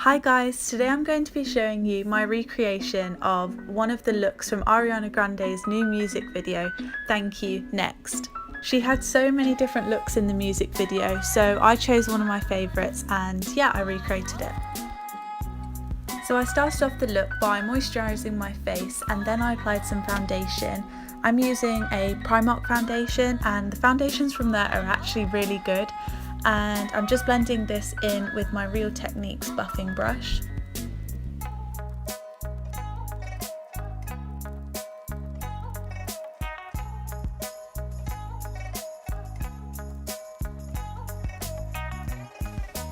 Hi guys, today I'm going to be showing you my recreation of one of the looks from Ariana Grande's new music video, Thank You, Next. She had so many different looks in the music video, so I chose one of my favourites and yeah, I recreated it. So I started off the look by moisturising my face and then I applied some foundation. I'm using a Primark foundation and the foundations from there are actually really good. And I'm just blending this in with my Real Techniques buffing brush.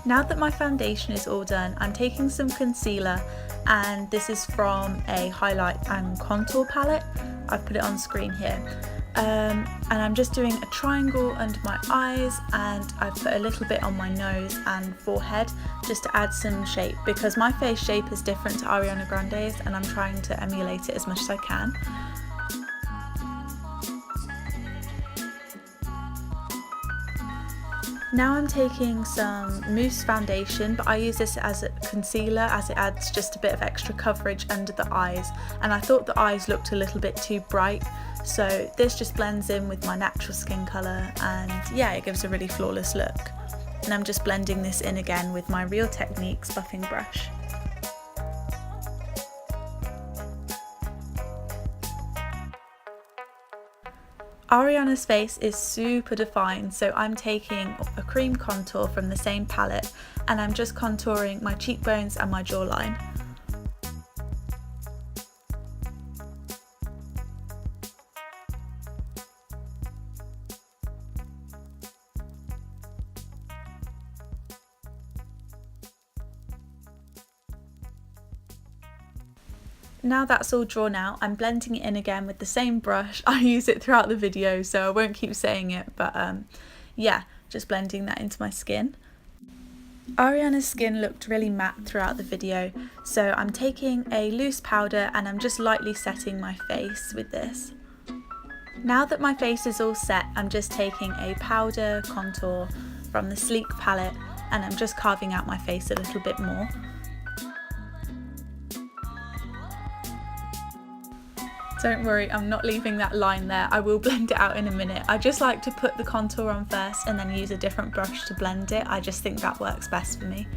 Now that my foundation is all done, I'm taking some concealer, and this is from a highlight and contour palette. I've put it on screen here. And I'm just doing a triangle under my eyes, and I've put a little bit on my nose and forehead just to add some shape, because my face shape is different to Ariana Grande's and I'm trying to emulate it as much as I can. Now I'm taking some mousse foundation, but I use this as a concealer as it adds just a bit of extra coverage under the eyes, and I thought the eyes looked a little bit too bright, so this just blends in with my natural skin colour and yeah, it gives a really flawless look. And I'm just blending this in again with my Real Techniques buffing brush. Ariana's face is super defined, so I'm taking a cream contour from the same palette and I'm just contouring my cheekbones and my jawline. Now that's all drawn out, I'm blending it in again with the same brush. I use it throughout the video, so I won't keep saying it, but yeah, just blending that into my skin. Ariana's skin looked really matte throughout the video, so I'm taking a loose powder and I'm just lightly setting my face with this. Now that my face is all set, I'm just taking a powder contour from the Sleek palette and I'm just carving out my face a little bit more. Don't worry, I'm not leaving that line there, I will blend it out in a minute. I just like to put the contour on first and then use a different brush to blend it. I just think that works best for me.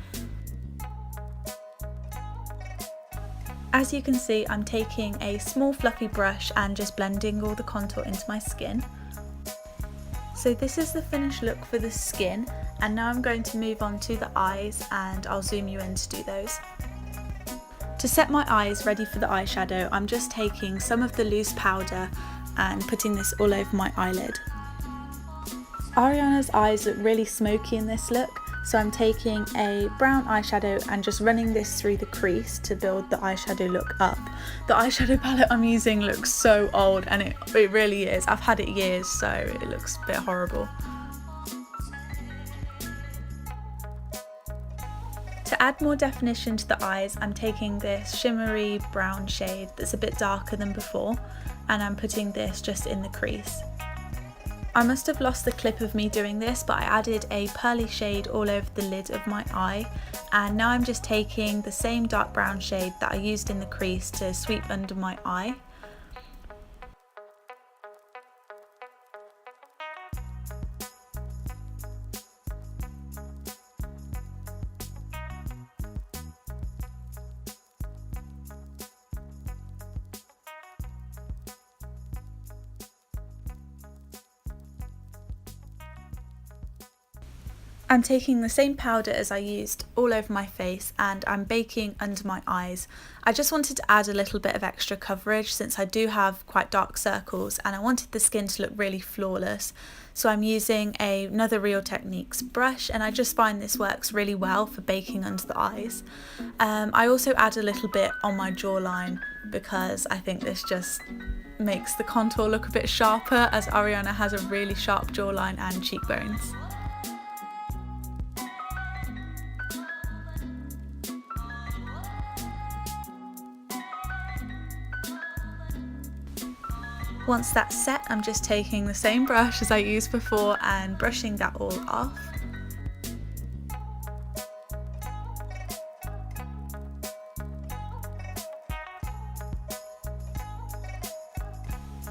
As you can see, I'm taking a small fluffy brush and just blending all the contour into my skin. So this is the finished look for the skin, and now I'm going to move on to the eyes and I'll zoom you in to do those. To set my eyes ready for the eyeshadow, I'm just taking some of the loose powder and putting this all over my eyelid. Ariana's eyes look really smoky in this look, so I'm taking a brown eyeshadow and just running this through the crease to build the eyeshadow look up. The eyeshadow palette I'm using looks so old, and it really is. I've had it years, so it looks a bit horrible. To add more definition to the eyes, I'm taking this shimmery brown shade that's a bit darker than before, and I'm putting this just in the crease. I must have lost the clip of me doing this, but I added a pearly shade all over the lid of my eye, and now I'm just taking the same dark brown shade that I used in the crease to sweep under my eye. I'm taking the same powder as I used all over my face and I'm baking under my eyes. I just wanted to add a little bit of extra coverage since I do have quite dark circles and I wanted the skin to look really flawless. So I'm using another Real Techniques brush, and I just find this works really well for baking under the eyes. I also add a little bit on my jawline because I think this just makes the contour look a bit sharper, as Ariana has a really sharp jawline and cheekbones. Once that's set, I'm just taking the same brush as I used before and brushing that all off.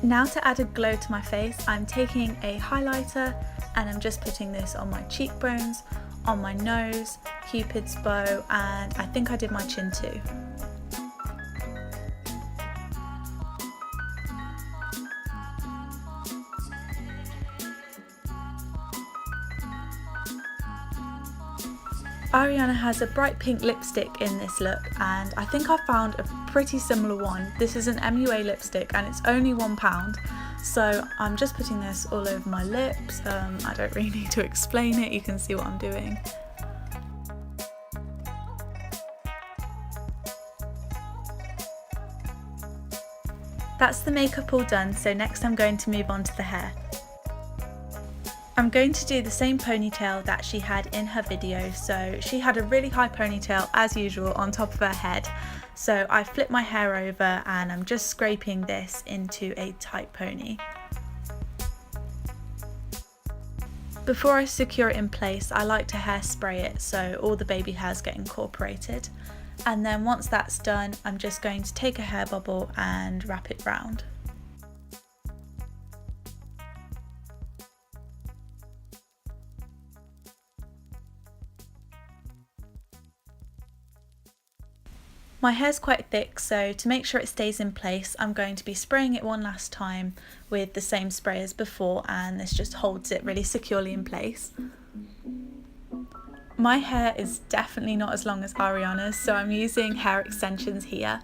Now to add a glow to my face, I'm taking a highlighter and I'm just putting this on my cheekbones, on my nose, Cupid's bow, and I think I did my chin too. Ariana has a bright pink lipstick in this look, and I think I found a pretty similar one. This is an MUA lipstick and it's only £1, so I'm just putting this all over my lips. I don't really need to explain it, you can see what I'm doing. That's the makeup all done, so next I'm going to move on to the hair. I'm going to do the same ponytail that she had in her video. So she had a really high ponytail as usual on top of her head. So I flipped my hair over and I'm just scraping this into a tight pony. Before I secure it in place, I like to hairspray it so all the baby hairs get incorporated. And then once that's done, I'm just going to take a hair bubble and wrap it round. My hair's quite thick, so to make sure it stays in place, I'm going to be spraying it one last time with the same spray as before, and this just holds it really securely in place. My hair is definitely not as long as Ariana's, so I'm using hair extensions here.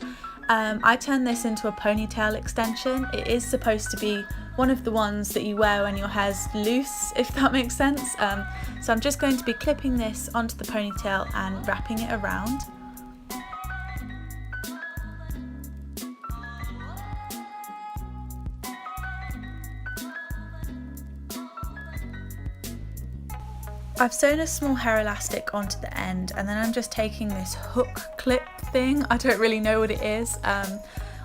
I turned this into a ponytail extension. It is supposed to be one of the ones that you wear when your hair's loose, if that makes sense. So I'm just going to be clipping this onto the ponytail and wrapping it around. I've sewn a small hair elastic onto the end, and then I'm just taking this hook clip thing, I don't really know what it is,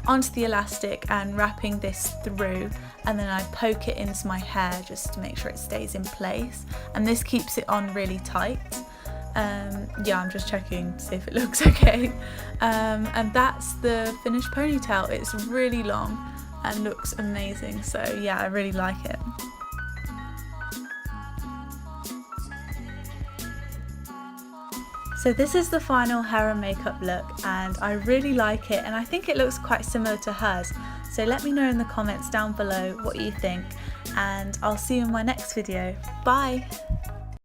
onto the elastic and wrapping this through, and then I poke it into my hair just to make sure it stays in place, and this keeps it on really tight. Yeah, I'm just checking to see if it looks okay. And that's the finished ponytail. It's really long and looks amazing, so yeah, I really like it. So this is the final hair and makeup look, and I really like it, and I think it looks quite similar to hers. So let me know in the comments down below what you think, and I'll see you in my next video. Bye!